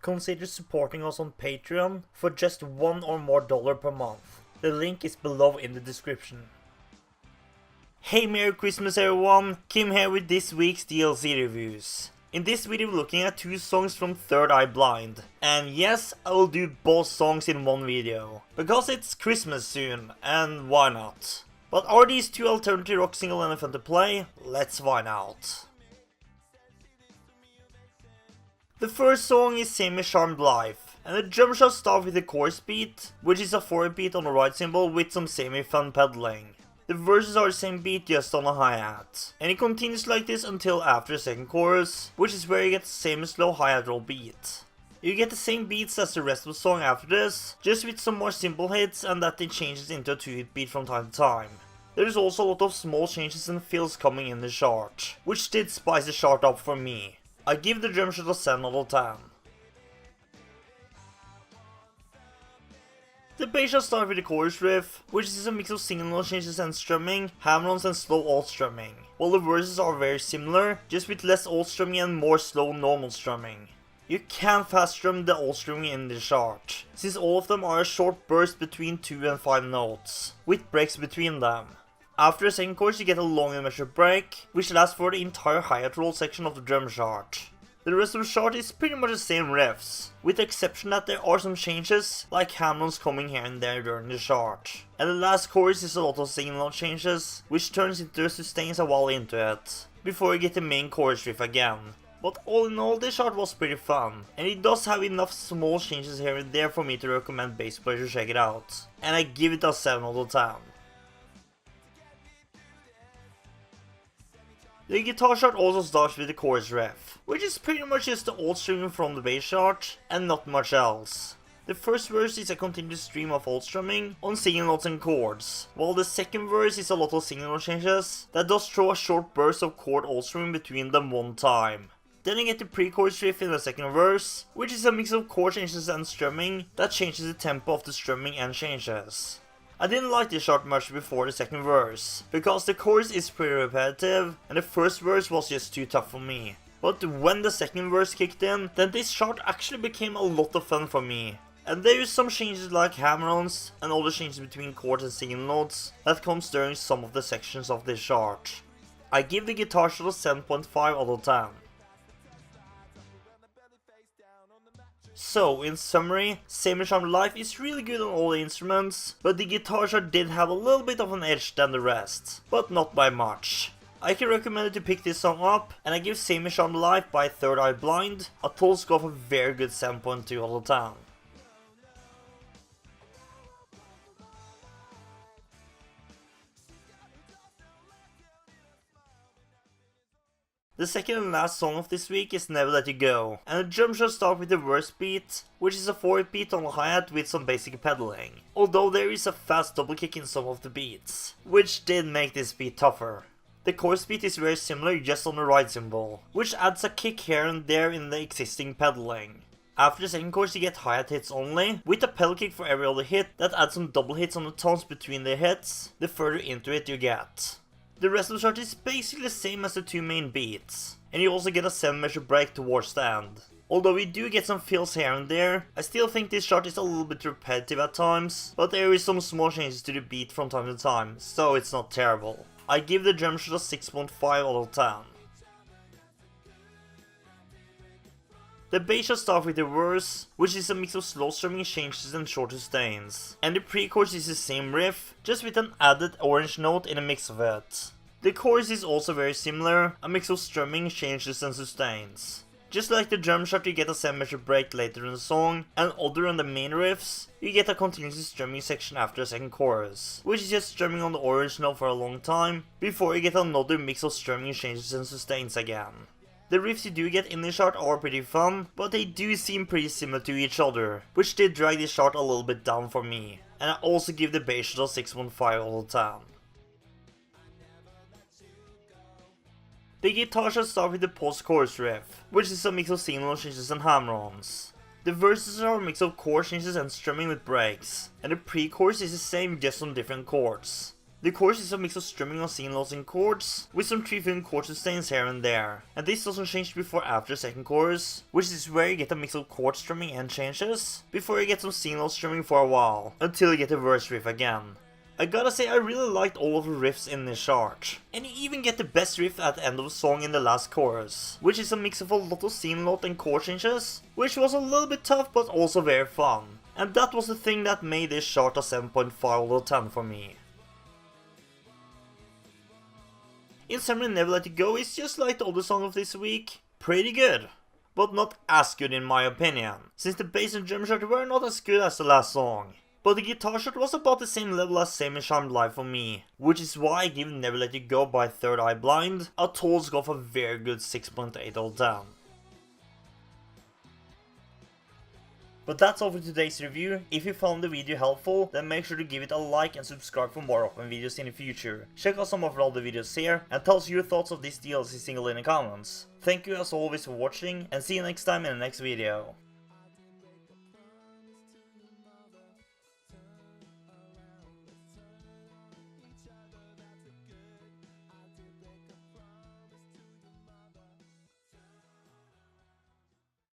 consider supporting us on Patreon for just $1 or more per month. The link is below in the description. Hey, Merry Christmas everyone, Kim here with this week's DLC reviews. In this video we're looking at 2 songs from Third Eye Blind. And yes, I will do both songs in one video. Because it's Christmas soon, and why not? But are these 2 alternative rock singles any fun to play? Let's find out. The first song is Semi Charmed Life, and the drum shot starts with the chorus beat, which is a 4 beat on the right cymbal with some semi-fun pedaling. The verses are the same beat just on a hi-hat, and it continues like this until after the second chorus, which is where you get the same slow hi-hat roll beat. You get the same beats as the rest of the song after this, just with some more simple hits and that it changes into a 2-hit beat from time to time. There is also a lot of small changes and fills coming in the chart, which did spice the chart up for me. I give the drum shot a 7 out of 10. The bass shot starts with the chorus riff, which is a mix of single note changes and strumming, hammer-ons and slow alt strumming, while the verses are very similar, just with less alt strumming and more slow normal strumming. You can fast strum the alt strumming in the chart, since all of them are a short burst between 2 and 5 notes, with breaks between them. After the second chorus you get a long and measured break, which lasts for the entire hi-hat roll section of the drum chart. The rest of the chart is pretty much the same riffs, with the exception that there are some changes, like hammer-ons coming here and there during the chart. And the last chorus is a lot of single note changes, which turns into the sustains a while into it, before you get the main chorus riff again. But all in all, this chart was pretty fun, and it does have enough small changes here and there for me to recommend bass players to check it out, and I give it a 7 out of 10. The guitar chart also starts with the chorus riff, which is pretty much just the alt strumming from the bass chart, and not much else. The first verse is a continuous stream of alt strumming on single notes and chords, while the second verse is a lot of single note changes that does throw a short burst of chord alt strumming between them one time. Then you get the pre-chorus riff in the second verse, which is a mix of chord changes and strumming that changes the tempo of the strumming and changes. I didn't like this chart much before the second verse, because the chorus is pretty repetitive and the first verse was just too tough for me. But when the second verse kicked in, then this chart actually became a lot of fun for me. And there is some changes like hammer-ons and other changes between chords and single notes that comes during some of the sections of this chart. I give the guitar shot a 7.5 out of 10. So, in summary, Semi Charmed Life is really good on all the instruments, but the guitar chart did have a little bit of an edge than the rest, but not by much. I can recommend it to pick this song up, and I give Semi Charmed Life by Third Eye Blind a total score of a very good 7.2 out of 10. The second and last song of this week is Never Let You Go, and the drum shot starts with the verse beat, which is a 4 beat on the hi-hat with some basic pedaling, although there is a fast double kick in some of the beats, which did make this beat tougher. The chorus beat is very similar just on the right cymbal, which adds a kick here and there in the existing pedaling. After the second chorus you get hi-hat hits only, with a pedal kick for every other hit that adds some double hits on the tones between the hits, the further into it you get. The rest of the chart is basically the same as the 2 main beats, and you also get a 7 measure break towards the end. Although we do get some fills here and there, I still think this chart is a little bit repetitive at times, but there is some small changes to the beat from time to time, so it's not terrible. I give the drum shot a 6.5 out of 10. The bass shot starts with the verse, which is a mix of slow strumming changes and short sustains, and the pre-chorus is the same riff, just with an added orange note in a mix of it. The chorus is also very similar, a mix of strumming, changes and sustains. Just like the drum shot you get a 7 measure break later in the song, and other than the main riffs, you get a continuous strumming section after the second chorus, which is just strumming on the orange note for a long time, before you get another mix of strumming, changes and sustains again. The riffs you do get in this chart are pretty fun, but they do seem pretty similar to each other, which did drag this chart a little bit down for me, and I also give the bass shot a 6.5 out of 10. The guitar shot starts with the post-chorus riff, which is a mix of single note changes and hammer-ons. The verses are a mix of chord changes and strumming with breaks, and the pre-chorus is the same just on different chords. The chorus is a mix of strumming on single notes and chords, with some 3/5 chord sustains here and there, and this doesn't change before after second chorus, which is where you get a mix of chord strumming and changes, before you get some single note strumming for a while, until you get the verse riff again. I gotta say I really liked all of the riffs in this chart, and you even get the best riff at the end of the song in the last chorus, which is a mix of a lot of single note and chord changes, which was a little bit tough but also very fun, and that was the thing that made this chart a 7.5 out of 10 for me. In summary, Never Let It Go is just like the other song of this week, pretty good, but not as good in my opinion, since the bass and drum shot were not as good as the last song. But the guitar shot was about the same level as Same and Charmed Live for me, which is why I give Never Let It Go by Third Eye Blind a total score of a very good 6.8 out of 10. But that's all for today's review. If you found the video helpful, then make sure to give it a like and subscribe for more open videos in the future. Check out some of our other videos here, and tell us your thoughts of this DLC single in the comments. Thank you as always for watching, and see you next time in the next video.